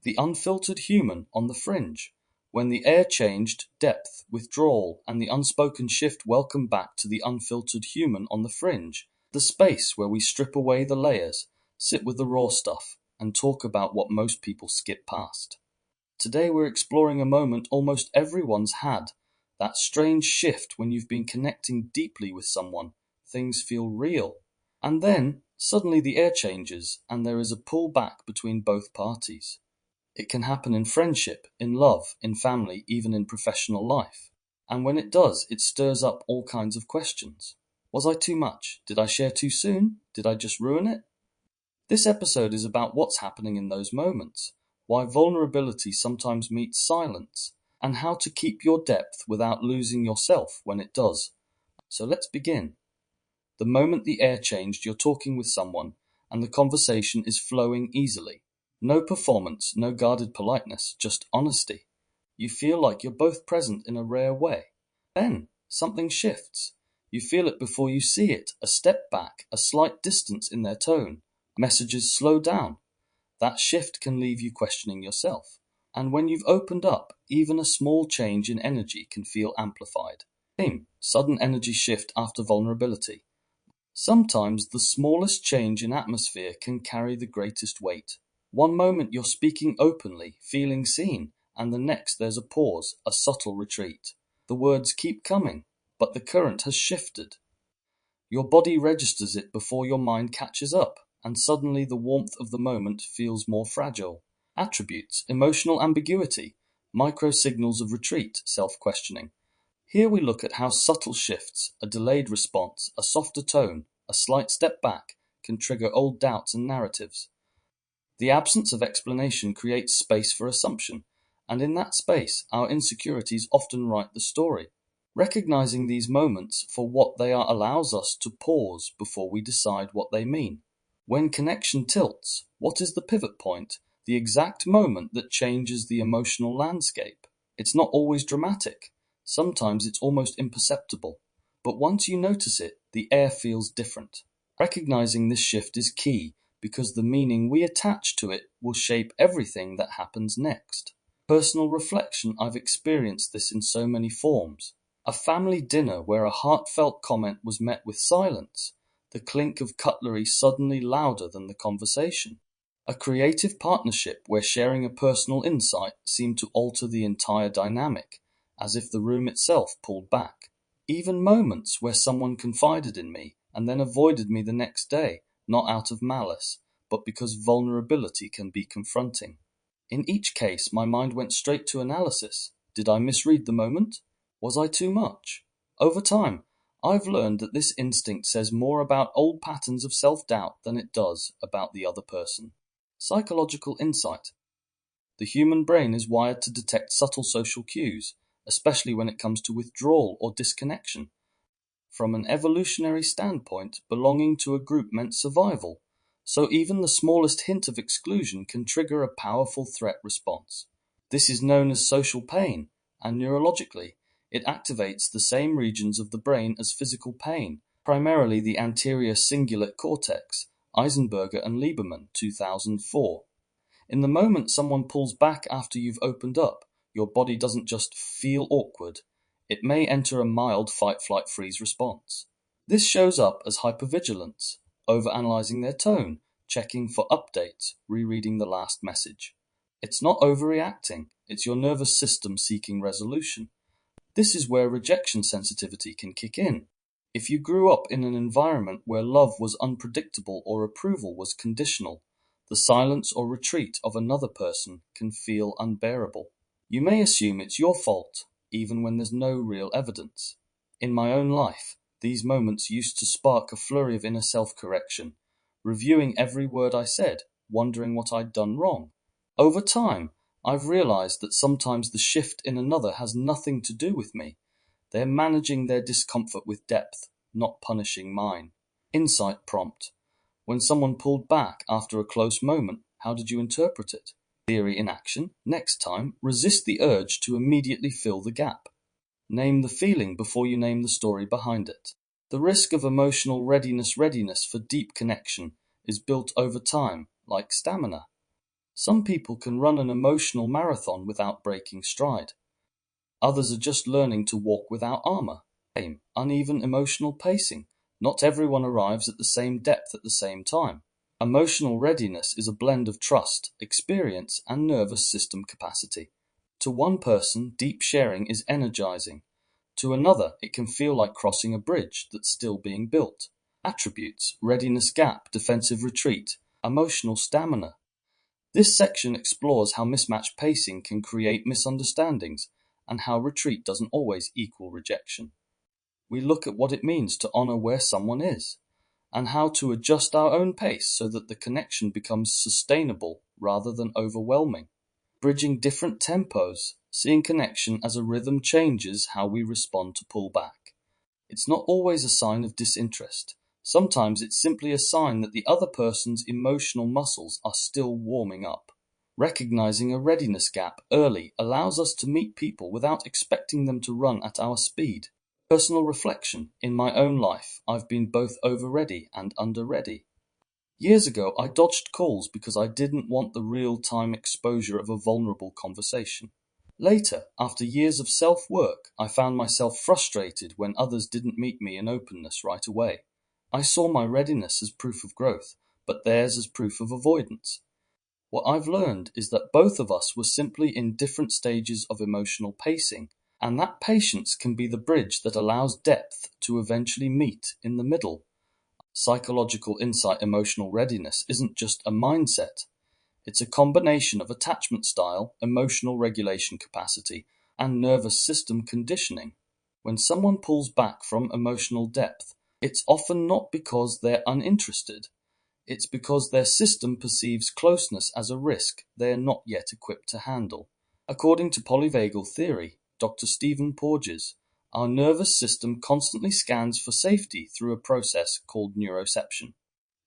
The unfiltered human on the fringe. When the air changed, depth, withdrawal, and the unspoken shift welcome back to the unfiltered human on the fringe, the space where we strip away the layers, sit with the raw stuff, and talk about what most people skip past. Today we're exploring a moment almost everyone's had, that strange shift when you've been connecting deeply with someone, things feel real, and then suddenly the air changes and there is a pull back between both parties. It can happen in friendship, in love, in family, even in professional life. And when it does, it stirs up all kinds of questions. Was I too much? Did I share too soon? Did I just ruin it? This episode is about what's happening in those moments, why vulnerability sometimes meets silence, and how to keep your depth without losing yourself when it does. So let's begin. The moment the air changed, you're talking with someone, and the conversation is flowing easily. No performance, no guarded politeness, just honesty. You feel like you're both present in a rare way. Then, something shifts. You feel it before you see it, a step back, a slight distance in their tone. Messages slow down. That shift can leave you questioning yourself. And when you've opened up, even a small change in energy can feel amplified. Sudden energy shift after vulnerability. Sometimes the smallest change in atmosphere can carry the greatest weight. One moment you're speaking openly, feeling seen, and the next there's a pause, a subtle retreat. The words keep coming, but the current has shifted. Your body registers it before your mind catches up, and suddenly the warmth of the moment feels more fragile. Attributes, emotional ambiguity, micro signals of retreat, self-questioning. Here we look at how subtle shifts, a delayed response, a softer tone, a slight step back, can trigger old doubts and narratives. The absence of explanation creates space for assumption, and in that space, our insecurities often write the story. Recognizing these moments for what they are allows us to pause before we decide what they mean. When connection tilts, what is the pivot point, the exact moment that changes the emotional landscape? It's not always dramatic. Sometimes it's almost imperceptible. But once you notice it, the air feels different. Recognizing this shift is key, because the meaning we attach to it will shape everything that happens next. Personal reflection, I've experienced this in so many forms. A family dinner where a heartfelt comment was met with silence, the clink of cutlery suddenly louder than the conversation. A creative partnership where sharing a personal insight seemed to alter the entire dynamic, as if the room itself pulled back. Even moments where someone confided in me and then avoided me the next day, not out of malice, but because vulnerability can be confronting. In each case, my mind went straight to analysis. Did I misread the moment? Was I too much? Over time, I've learned that this instinct says more about old patterns of self-doubt than it does about the other person. Psychological insight. The human brain is wired to detect subtle social cues, especially when it comes to withdrawal or disconnection. From an evolutionary standpoint, belonging to a group meant survival, so even the smallest hint of exclusion can trigger a powerful threat response. This is known as social pain, and neurologically, it activates the same regions of the brain as physical pain, primarily the anterior cingulate cortex, Eisenberger and Lieberman, 2004. In the moment someone pulls back after you've opened up, your body doesn't just feel awkward, it may enter a mild fight-flight-freeze response. This shows up as hypervigilance, overanalyzing their tone, checking for updates, rereading the last message. It's not overreacting, it's your nervous system seeking resolution. This is where rejection sensitivity can kick in. If you grew up in an environment where love was unpredictable or approval was conditional, the silence or retreat of another person can feel unbearable. You may assume it's your fault, even when there's no real evidence. In my own life, these moments used to spark a flurry of inner self-correction, reviewing every word I said, wondering what I'd done wrong. Over time, I've realized that sometimes the shift in another has nothing to do with me. They're managing their discomfort with depth, not punishing mine. Insight prompt. When someone pulled back after a close moment, how did you interpret it? Theory in action. Next time, resist the urge to immediately fill the gap. Name the feeling before you name the story behind it. The risk of emotional readiness for deep connection is built over time, like stamina. Some people can run an emotional marathon without breaking stride. Others are just learning to walk without armor. Uneven emotional pacing. Not everyone arrives at the same depth at the same time. Emotional readiness is a blend of trust, experience, and nervous system capacity. To one person, deep sharing is energizing. To another, it can feel like crossing a bridge that's still being built. Attributes: readiness gap, defensive retreat, emotional stamina. This section explores how mismatched pacing can create misunderstandings and how retreat doesn't always equal rejection. We look at what it means to honor where someone is and how to adjust our own pace so that the connection becomes sustainable rather than overwhelming. Bridging different tempos, seeing connection as a rhythm changes how we respond to pullback. It's not always a sign of disinterest. Sometimes it's simply a sign that the other person's emotional muscles are still warming up. Recognizing a readiness gap early allows us to meet people without expecting them to run at our speed. Personal reflection: in my own life, I've been both over-ready and under-ready. Years ago, I dodged calls because I didn't want the real-time exposure of a vulnerable conversation. Later, after years of self-work, I found myself frustrated when others didn't meet me in openness right away. I saw my readiness as proof of growth, but theirs as proof of avoidance. What I've learned is that both of us were simply in different stages of emotional pacing, and that patience can be the bridge that allows depth to eventually meet in the middle. Psychological insight: emotional readiness isn't just a mindset. It's a combination of attachment style, emotional regulation capacity, and nervous system conditioning. When someone pulls back from emotional depth, it's often not because they're uninterested. It's because their system perceives closeness as a risk they are not yet equipped to handle. According to polyvagal theory, Dr. Stephen Porges, our nervous system constantly scans for safety through a process called neuroception.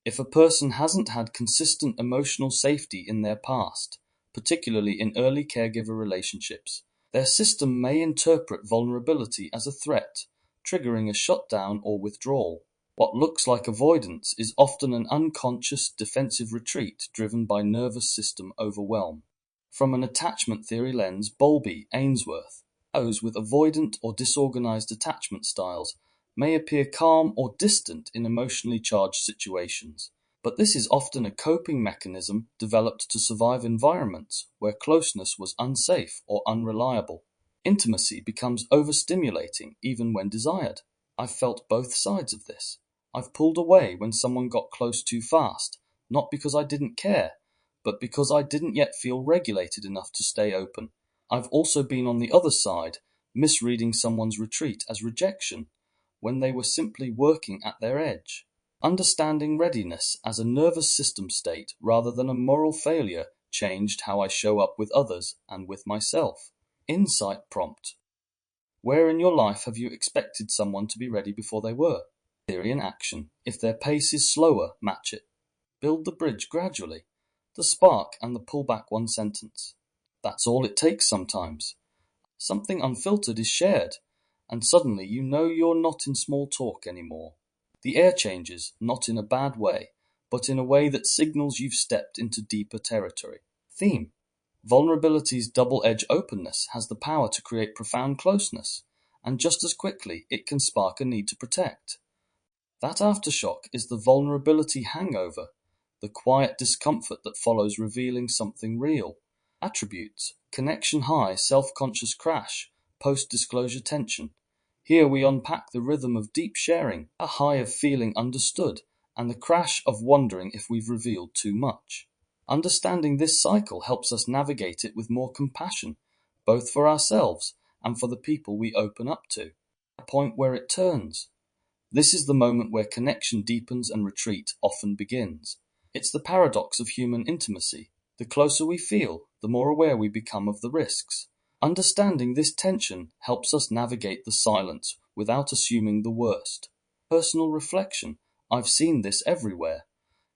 If a person hasn't had consistent emotional safety in their past, particularly in early caregiver relationships, their system may interpret vulnerability as a threat, triggering a shutdown or withdrawal. What looks like avoidance is often an unconscious defensive retreat driven by nervous system overwhelm. From an attachment theory lens, Bowlby, Ainsworth, those with avoidant or disorganized attachment styles may appear calm or distant in emotionally charged situations, but this is often a coping mechanism developed to survive environments where closeness was unsafe or unreliable. Intimacy becomes overstimulating even when desired. I've felt both sides of this. I've pulled away when someone got close too fast, not because I didn't care, but because I didn't yet feel regulated enough to stay open. I've also been on the other side, misreading someone's retreat as rejection, when they were simply working at their edge. Understanding readiness as a nervous system state rather than a moral failure changed how I show up with others and with myself. Insight prompt: where in your life have you expected someone to be ready before they were? Theory in action: if their pace is slower, match it. Build the bridge gradually. The spark and the pullback: one sentence. That's all it takes sometimes. Something unfiltered is shared, and suddenly you know you're not in small talk anymore. The air changes, not in a bad way, but in a way that signals you've stepped into deeper territory. Theme: vulnerability's double-edged openness has the power to create profound closeness, and just as quickly it can spark a need to protect. That aftershock is the vulnerability hangover, the quiet discomfort that follows revealing something real. Attributes: connection high, self-conscious crash, post-disclosure tension. Here we unpack the rhythm of deep sharing, a high of feeling understood, and the crash of wondering if we've revealed too much. Understanding this cycle helps us navigate it with more compassion, both for ourselves and for the people we open up to. A point where it turns. This is the moment where connection deepens and retreat often begins. It's the paradox of human intimacy. The closer we feel, the more aware we become of the risks. Understanding this tension helps us navigate the silence without assuming the worst. Personal reflection: I've seen this everywhere.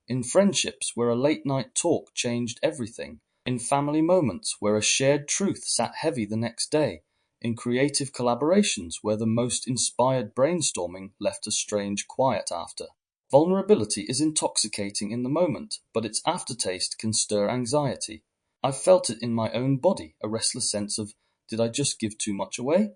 In friendships where a late-night talk changed everything. In family moments where a shared truth sat heavy the next day. In creative collaborations where the most inspired brainstorming left a strange quiet after. Vulnerability is intoxicating in the moment, but its aftertaste can stir anxiety. I've felt it in my own body, a restless sense of, did I just give too much away?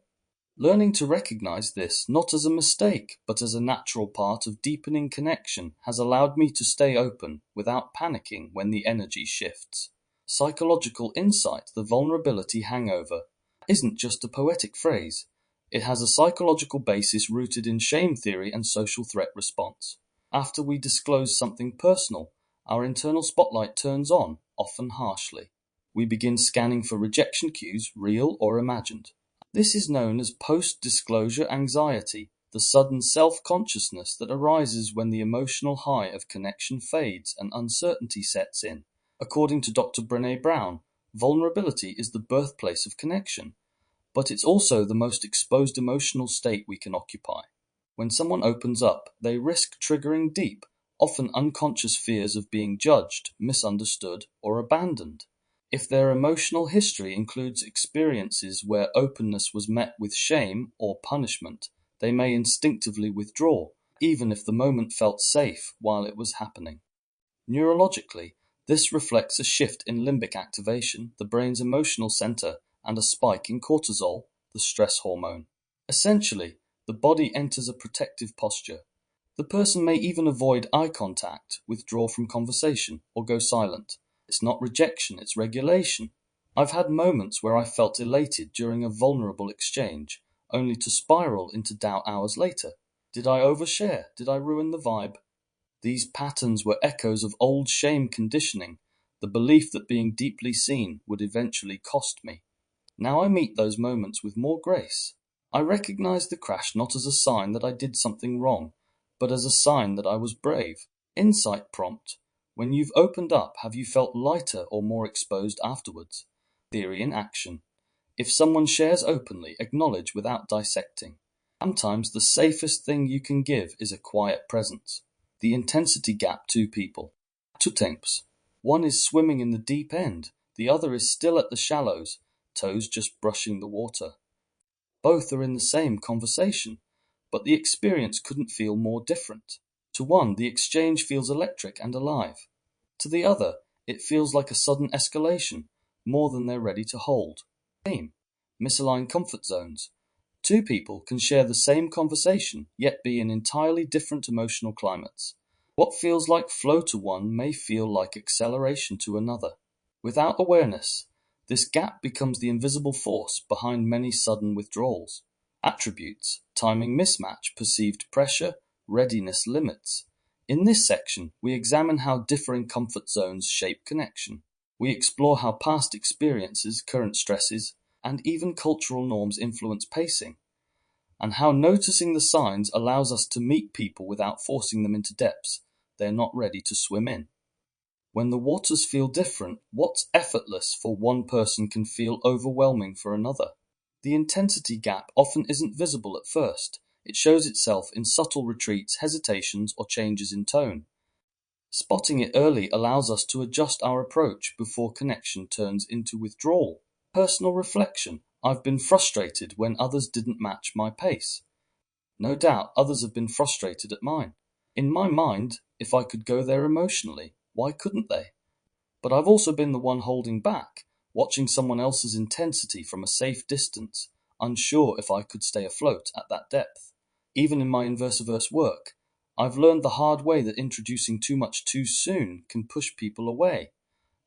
Learning to recognize this not as a mistake, but as a natural part of deepening connection has allowed me to stay open without panicking when the energy shifts. Psychological insight, the vulnerability hangover, isn't just a poetic phrase. It has a psychological basis rooted in shame theory and social threat response. After we disclose something personal, our internal spotlight turns on, often harshly. We begin scanning for rejection cues, real or imagined. This is known as post-disclosure anxiety, the sudden self-consciousness that arises when the emotional high of connection fades and uncertainty sets in. According to Dr. Brené Brown, vulnerability is the birthplace of connection, but it's also the most exposed emotional state we can occupy. When someone opens up, they risk triggering deep, often unconscious fears of being judged, misunderstood, or abandoned. If their emotional history includes experiences where openness was met with shame or punishment, they may instinctively withdraw, even if the moment felt safe while it was happening. Neurologically, this reflects a shift in limbic activation, the brain's emotional center, and a spike in cortisol, the stress hormone. Essentially, the body enters a protective posture. The person may even avoid eye contact, withdraw from conversation, or go silent. It's not rejection, it's regulation. I've had moments where I felt elated during a vulnerable exchange, only to spiral into doubt hours later. Did I overshare? Did I ruin the vibe? These patterns were echoes of old shame conditioning, the belief that being deeply seen would eventually cost me. Now I meet those moments with more grace. I recognize the crash not as a sign that I did something wrong, but as a sign that I was brave. Insight prompt. When you've opened up, have you felt lighter or more exposed afterwards? Theory in action. If someone shares openly, acknowledge without dissecting. Sometimes the safest thing you can give is a quiet presence. The intensity gap, two people. Two temps. One is swimming in the deep end, the other is still at the shallows, toes just brushing the water. Both are in the same conversation, but the experience couldn't feel more different. To one, the exchange feels electric and alive. To the other, it feels like a sudden escalation, more than they're ready to hold. Theme: misaligned comfort zones. Two people can share the same conversation, yet be in entirely different emotional climates. What feels like flow to one may feel like acceleration to another. Without awareness, this gap becomes the invisible force behind many sudden withdrawals. Attributes: timing mismatch, perceived pressure, readiness limits. In this section, we examine how differing comfort zones shape connection. We explore how past experiences, current stresses, and even cultural norms influence pacing, and how noticing the signs allows us to meet people without forcing them into depths they're not ready to swim in. When the waters feel different, what's effortless for one person can feel overwhelming for another. The intensity gap often isn't visible at first. It shows itself in subtle retreats, hesitations, or changes in tone. Spotting it early allows us to adjust our approach before connection turns into withdrawal. Personal reflection: I've been frustrated when others didn't match my pace. No doubt others have been frustrated at mine. In my mind, if I could go there emotionally, why couldn't they? But I've also been the one holding back, watching someone else's intensity from a safe distance, unsure if I could stay afloat at that depth. Even in my inversiverse work, I've learned the hard way that introducing too much too soon can push people away,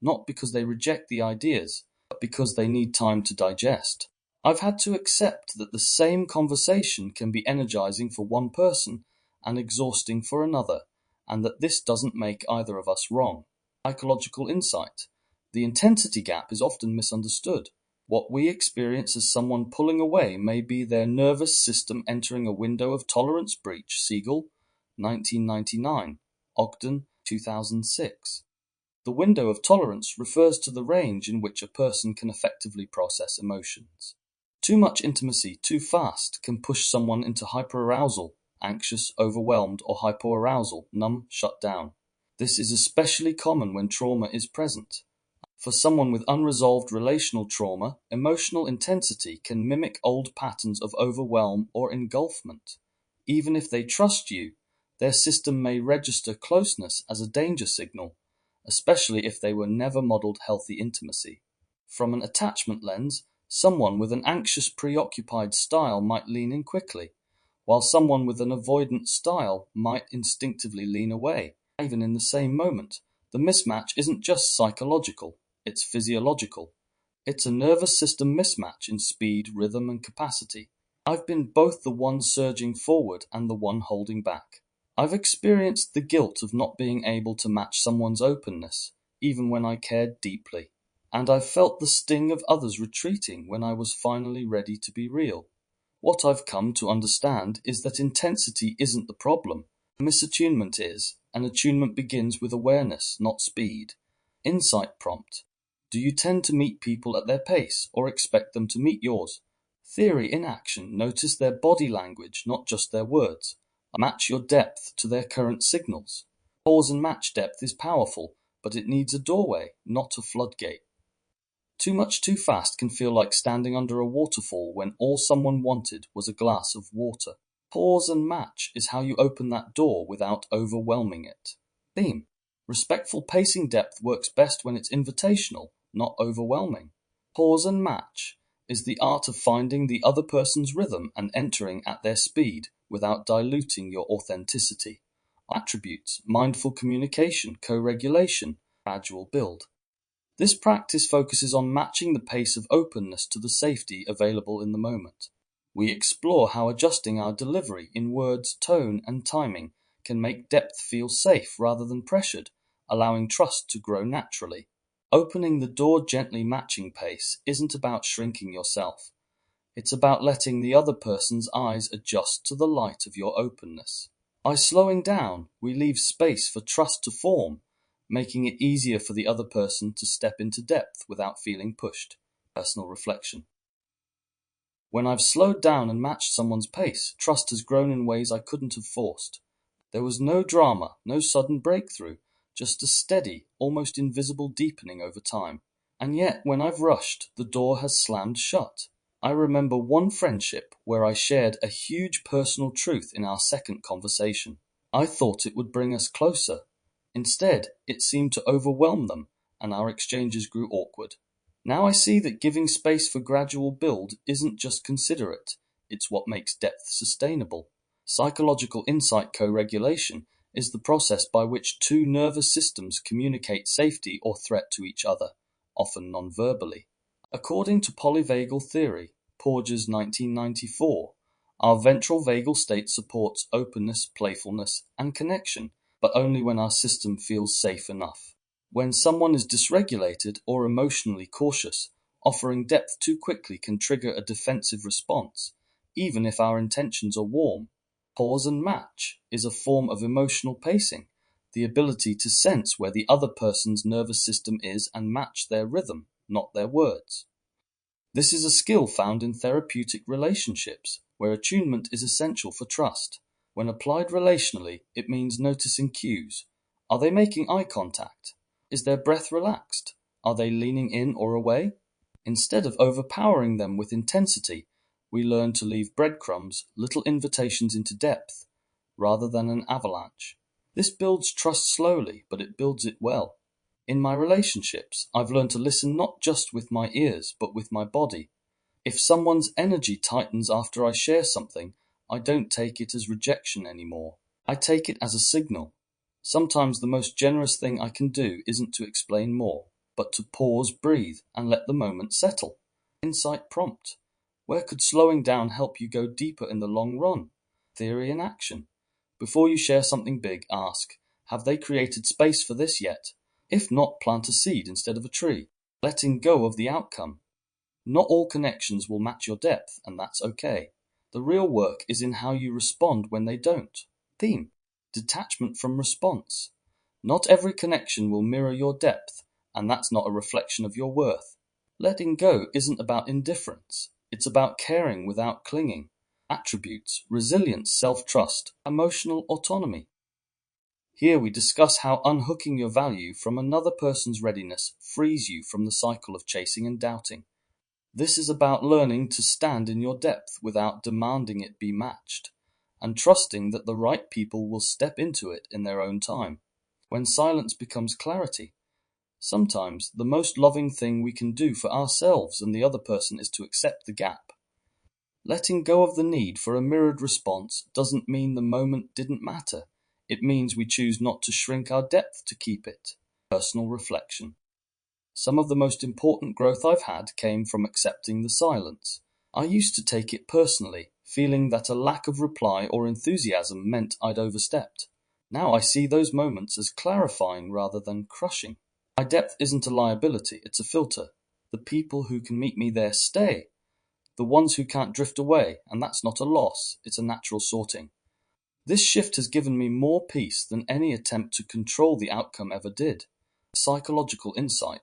not because they reject the ideas, but because they need time to digest. I've had to accept that the same conversation can be energizing for one person and exhausting for another, and that this doesn't make either of us wrong. Psychological insight: the intensity gap is often misunderstood. What we experience as someone pulling away may be their nervous system entering a window of tolerance breach. Siegel, 1999. Ogden, 2006. The window of tolerance refers to the range in which a person can effectively process emotions. Too much intimacy too fast can push someone into hyperarousal, anxious, overwhelmed, or hypoarousal, numb, shut down. This is especially common when trauma is present. For someone with unresolved relational trauma, emotional intensity can mimic old patterns of overwhelm or engulfment. Even if they trust you, their system may register closeness as a danger signal, especially if they were never modeled healthy intimacy. From an attachment lens, someone with an anxious, preoccupied style might lean in quickly, while someone with an avoidant style might instinctively lean away, even in the same moment. The mismatch isn't just psychological, it's physiological. It's a nervous system mismatch in speed, rhythm, and capacity. I've been both the one surging forward and the one holding back. I've experienced the guilt of not being able to match someone's openness, even when I cared deeply. And I've felt the sting of others retreating when I was finally ready to be real. What I've come to understand is that intensity isn't the problem. Misattunement is, and attunement begins with awareness, not speed. Insight prompt. Do you tend to meet people at their pace or expect them to meet yours? Theory in action. Notice their body language, not just their words. Match your depth to their current signals. Pause and match depth is powerful, but it needs a doorway, not a floodgate. Too much too fast can feel like standing under a waterfall when all someone wanted was a glass of water. Pause and match is how you open that door without overwhelming it. Theme. Respectful pacing depth works best when it's invitational, not overwhelming. Pause and match is the art of finding the other person's rhythm and entering at their speed without diluting your authenticity. Attributes: mindful communication, co-regulation, gradual build. This practice focuses on matching the pace of openness to the safety available in the moment. We explore how adjusting our delivery in words, tone, and timing can make depth feel safe rather than pressured, allowing trust to grow naturally. Opening the door gently matching pace isn't about shrinking yourself. It's about letting the other person's eyes adjust to the light of your openness. By slowing down, we leave space for trust to form, making it easier for the other person to step into depth without feeling pushed. Personal reflection. When I've slowed down and matched someone's pace, trust has grown in ways I couldn't have forced. There was no drama, no sudden breakthrough, just a steady, almost invisible deepening over time. And yet, when I've rushed, the door has slammed shut. I remember one friendship where I shared a huge personal truth in our second conversation. I thought it would bring us closer. Instead, it seemed to overwhelm them, and our exchanges grew awkward. Now I see that giving space for gradual build isn't just considerate, it's what makes depth sustainable. Psychological insight co-regulation is the process by which two nervous systems communicate safety or threat to each other, often non-verbally. According to polyvagal theory, Porges 1994, our ventral vagal state supports openness, playfulness, and connection, but only when our system feels safe enough. When someone is dysregulated or emotionally cautious, offering depth too quickly can trigger a defensive response, even if our intentions are warm. Pause and match is a form of emotional pacing, the ability to sense where the other person's nervous system is and match their rhythm, not their words. This is a skill found in therapeutic relationships, where attunement is essential for trust. When applied relationally, it means noticing cues. Are they making eye contact? Is their breath relaxed? Are they leaning in or away? Instead of overpowering them with intensity, we learn to leave breadcrumbs, little invitations into depth, rather than an avalanche. This builds trust slowly, but it builds it well. In my relationships, I've learned to listen not just with my ears, but with my body. If someone's energy tightens after I share something, I don't take it as rejection anymore. I take it as a signal. Sometimes the most generous thing I can do isn't to explain more, but to pause, breathe, and let the moment settle. Insight prompt. Where could slowing down help you go deeper in the long run? Theory in action. Before you share something big, ask, have they created space for this yet? If not, plant a seed instead of a tree, letting go of the outcome. Not all connections will match your depth, and that's okay. The real work is in how you respond when they don't. Theme. Detachment from response. Not every connection will mirror your depth, and that's not a reflection of your worth. Letting go isn't about indifference. It's about caring without clinging. Attributes: resilience, self-trust, emotional autonomy. Here we discuss how unhooking your value from another person's readiness frees you from the cycle of chasing and doubting. This is about learning to stand in your depth without demanding it be matched, and trusting that the right people will step into it in their own time. When silence becomes clarity, Sometimes the most loving thing we can do for ourselves and the other person is to accept the gap. Letting go of the need for a mirrored response doesn't mean the moment didn't matter. It means we choose not to shrink our depth to keep it. Personal reflection. Some of the most important growth I've had came from accepting the silence. I used to take it personally, feeling that a lack of reply or enthusiasm meant I'd overstepped. Now I see those moments as clarifying rather than crushing. My depth isn't a liability, it's a filter. The people who can meet me there stay. The ones who can't drift away, and that's not a loss, it's a natural sorting. This shift has given me more peace than any attempt to control the outcome ever did. Psychological insight.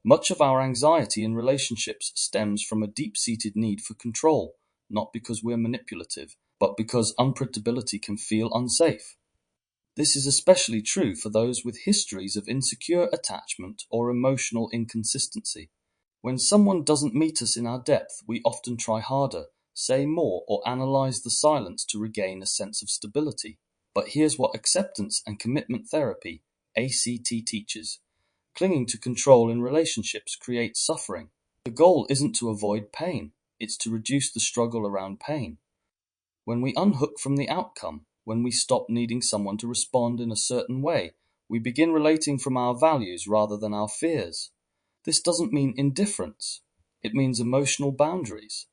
Much of our anxiety in relationships stems from a deep-seated need for control, not because we're manipulative, but because unpredictability can feel unsafe. This is especially true for those with histories of insecure attachment or emotional inconsistency. When someone doesn't meet us in our depth, we often try harder, say more, or analyze the silence to regain a sense of stability. But here's what acceptance and commitment therapy, ACT, teaches. Clinging to control in relationships creates suffering. The goal isn't to avoid pain, it's to reduce the struggle around pain. When we unhook from the outcome, when we stop needing someone to respond in a certain way, we begin relating from our values rather than our fears. This doesn't mean indifference. It means emotional boundaries.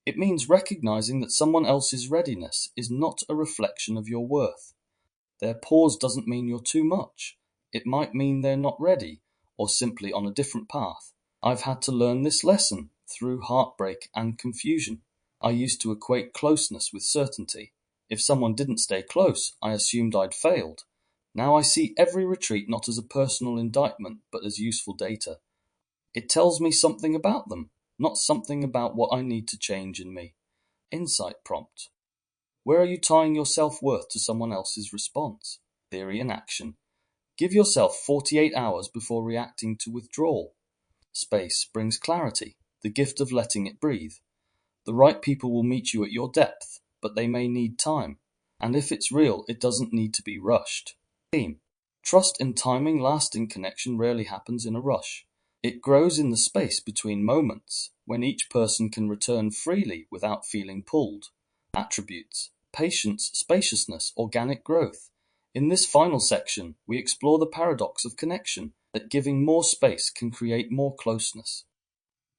It means recognizing that someone else's readiness is not a reflection of your worth. Their pause doesn't mean you're too much. It might mean they're not ready, or simply on a different path. I've had to learn this lesson through heartbreak and confusion. I used to equate closeness with certainty. If someone didn't stay close, I assumed I'd failed. Now I see every retreat not as a personal indictment, but as useful data. It tells me something about them, not something about what I need to change in me. Insight prompt. Where are you tying your self-worth to someone else's response? Theory in action. Give yourself 48 hours before reacting to withdrawal. Space brings clarity, the gift of letting it breathe. The right people will meet you at your depth, but they may need time. And if it's real, it doesn't need to be rushed. Theme. Trust in timing. Lasting connection rarely happens in a rush. It grows in the space between moments, when each person can return freely without feeling pulled. Attributes. Patience, spaciousness, organic growth. In this final section, we explore the paradox of connection, that giving more space can create more closeness.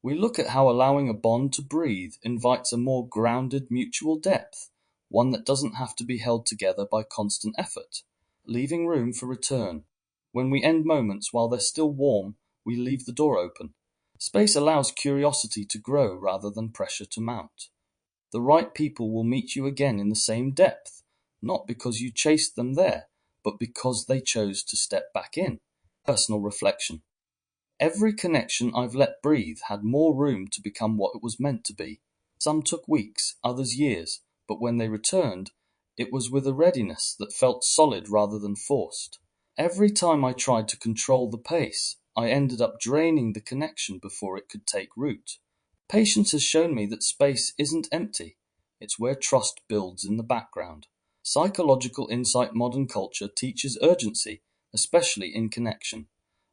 We look at how allowing a bond to breathe invites a more grounded mutual depth, one that doesn't have to be held together by constant effort, leaving room for return. When we end moments while they're still warm, we leave the door open. Space allows curiosity to grow rather than pressure to mount. The right people will meet you again in the same depth, not because you chased them there, but because they chose to step back in. Personal reflection. Every connection I've let breathe had more room to become what it was meant to be. Some took weeks, others years, but when they returned, it was with a readiness that felt solid rather than forced. Every time I tried to control the pace, I ended up draining the connection before it could take root. Patience has shown me that space isn't empty. It's where trust builds in the background. Psychological insight. Modern culture teaches urgency, especially in connection.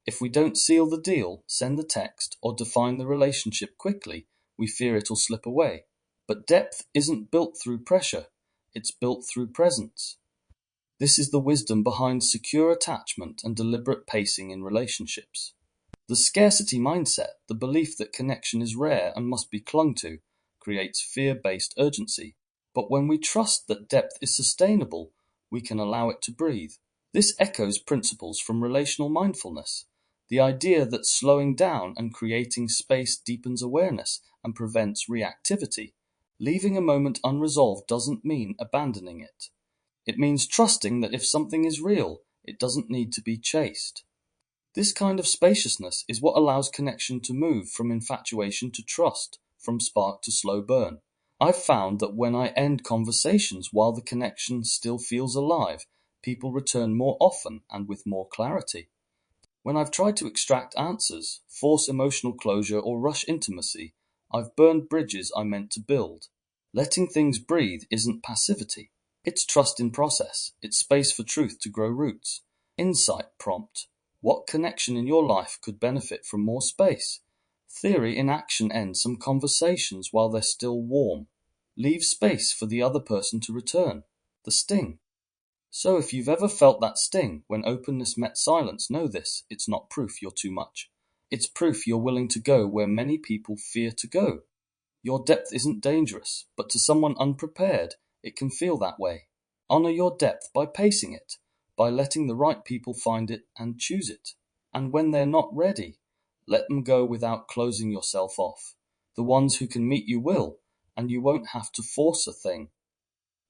If we don't seal the deal, send the text, or define the relationship quickly, we fear it'll slip away. But depth isn't built through pressure, it's built through presence. This is the wisdom behind secure attachment and deliberate pacing in relationships. The scarcity mindset, the belief that connection is rare and must be clung to, creates fear-based urgency. But when we trust that depth is sustainable, we can allow it to breathe. This echoes principles from relational mindfulness. The idea that slowing down and creating space deepens awareness and prevents reactivity. Leaving a moment unresolved doesn't mean abandoning it. It means trusting that if something is real, it doesn't need to be chased. This kind of spaciousness is what allows connection to move from infatuation to trust, from spark to slow burn. I've found that when I end conversations while the connection still feels alive, people return more often and with more clarity. When I've tried to extract answers, force emotional closure, or rush intimacy, I've burned bridges I meant to build. Letting things breathe isn't passivity. It's trust in process. It's space for truth to grow roots. Insight prompt. What connection in your life could benefit from more space? Theory in action ends some conversations while they're still warm. Leave space for the other person to return. The sting. So if you've ever felt that sting when openness met silence, know this: it's not proof you're too much. It's proof you're willing to go where many people fear to go. Your depth isn't dangerous, but to someone unprepared, it can feel that way. Honor your depth by pacing it, by letting the right people find it and choose it. And when they're not ready, let them go without closing yourself off. The ones who can meet you will, and you won't have to force a thing.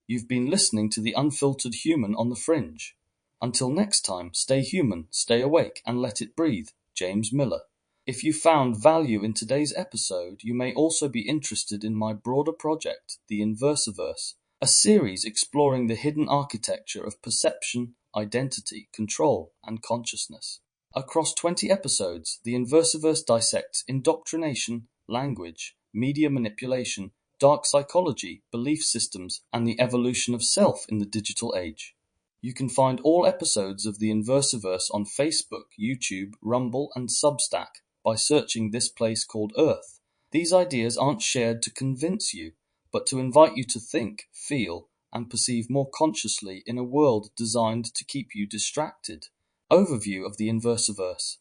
You've been listening to the Unfiltered Human on the Fringe. Until next time, stay human, stay awake, and let it breathe. James Miller. If you found value in today's episode, you may also be interested in my broader project, the Inversiverse, a series exploring the hidden architecture of perception, identity, control, and consciousness. Across 20 episodes, the Inversiverse dissects indoctrination, language, media manipulation, dark psychology, belief systems, and the evolution of self in the digital age. You can find all episodes of the Inversiverse on Facebook, YouTube, Rumble, and Substack by searching this place called Earth. These ideas aren't shared to convince you, but to invite you to think, feel, and perceive more consciously in a world designed to keep you distracted. Overview of the Inversiverse.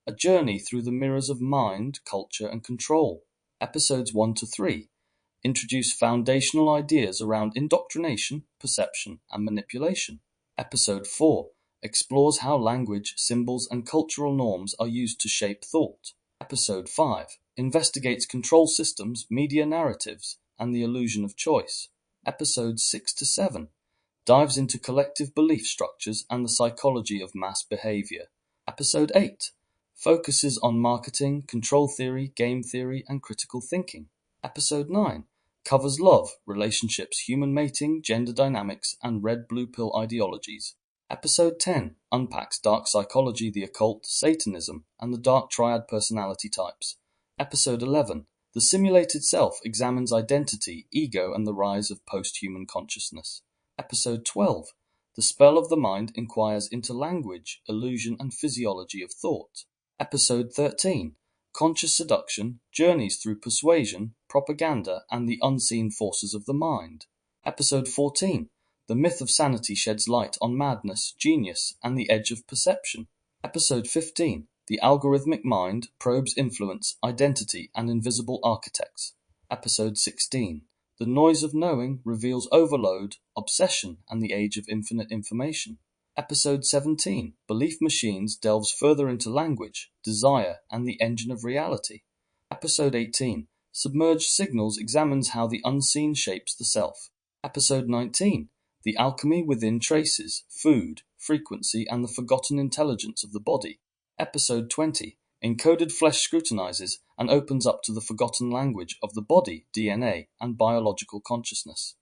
A journey through the mirrors of mind, culture, and control. Episodes 1 to 3. Introduce foundational ideas around indoctrination, perception, and manipulation. Episode 4 explores how language, symbols, and cultural norms are used to shape thought. Episode 5 investigates control systems, media narratives, and the illusion of choice. Episodes 6 to 7 dives into collective belief structures and the psychology of mass behavior. Episode 8 focuses on marketing, control theory, game theory, and critical thinking. Episode 9 covers love, relationships, human mating, gender dynamics, and red-blue pill ideologies. Episode 10 unpacks dark psychology, the occult, Satanism, and the dark triad personality types. Episode 11 The Simulated Self examines identity, ego, and the rise of post-human consciousness. Episode 12 The Spell of the Mind inquires into language, illusion, and physiology of thought. Episode 13 Conscious Seduction, Journeys Through Persuasion, Propaganda, and the Unseen Forces of the Mind. Episode 14 The Myth of Sanity sheds light on madness, genius, and the edge of perception. Episode 15 The Algorithmic Mind probes influence, identity, and invisible architects. Episode 16 The Noise of Knowing reveals overload, obsession, and the age of infinite information. Episode 17 Belief Machines delves further into language, desire, and the engine of reality. Episode 18 Submerged Signals examines how the unseen shapes the self. Episode 19 The Alchemy Within traces food, frequency, and the forgotten intelligence of the body. Episode 20 Encoded Flesh scrutinizes and opens up to the forgotten language of the body, DNA, and biological consciousness.